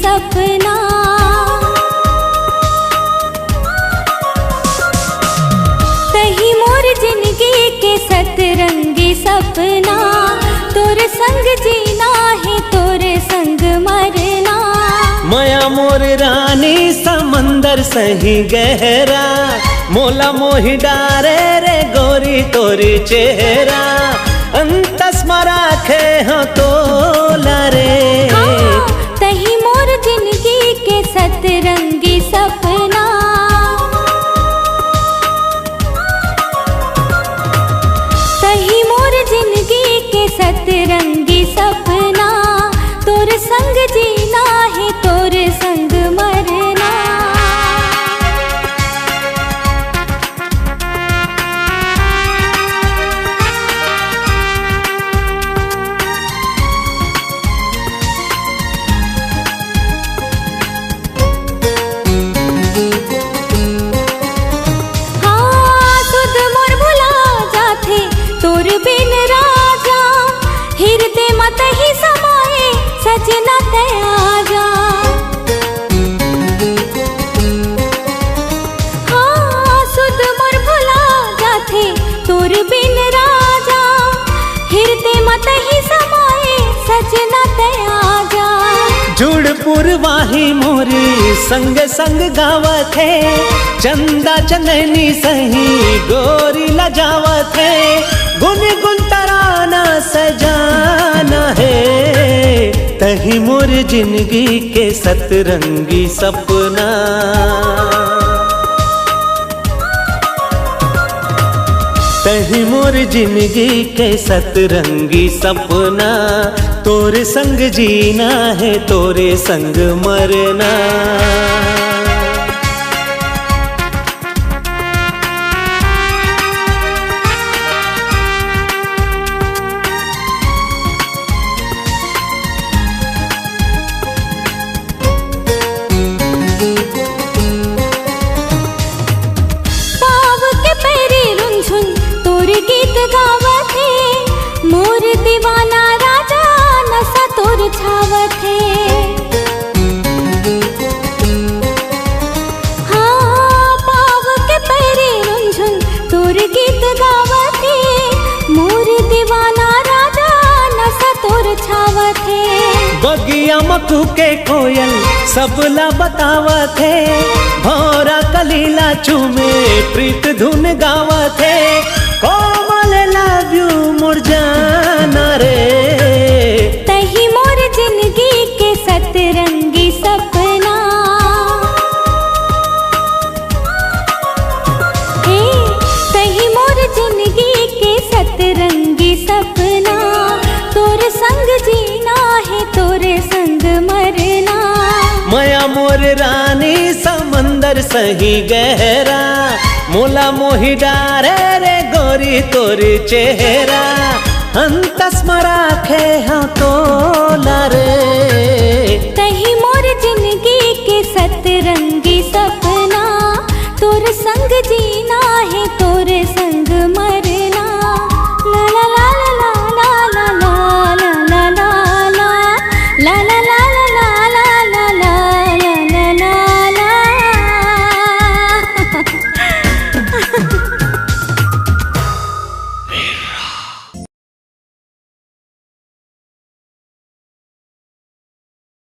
सपना। तही मोर जिंदगी के सतरंगी सपना, तोर संग जीना है तोर संग मरना। माया मोर रानी समंदर सही गहरा, मोला मोहि डारे रे गोरी तोरी चेहरा। अंतस मराखे हाँ तोला रे। तही मोर जिंदगी के सतरंगी सपना। तही मोर जिंदगी के सतरंगी सपना, तोर संग जीना है तोर संग मरना। तोर बिन राजा हिरदे मत ही समाए सजना ते आजा। हाँ सुध मोर भुला जाथे तोर बिन राजा, हिरदे मत ही समाए सजना ते आजा। जुड़ पुरवाही मोरी संग संग गावत है, चंदा चंदनी सही गोरी लजावत है। गुन गुन तराना सजाना है, तही मोर जिंदगी के सतरंगी सपना। तही मोर जिंदगी के सतरंगी सपना, तोरे संग जीना है तोरे संग मरना। गीत गावत है मोर दीवाना राजा, नशा तोर छावत है। हाँ पाव के पैरे रुंझुन तोर गीत गावत है, मोर दीवाना राजा नशा तोर छावत है। बगिया मकू के कोयल सबला बतावत है, भौरा कलीला चूमे प्रीत धुन गावत है। कोमल लव यू मुड़ जाना रे। तही मोर जिंदगी के सतरंगी सपना। हे तही मोर जिंदगी के सतरंगी सपना, तोर संग जीना है तोर संग मरना। माया मोर रानी समंदर सही गहरा, मोला मोहि डारे रे गोरी तोरी चेहरा। अंतस मराखे हाँ तो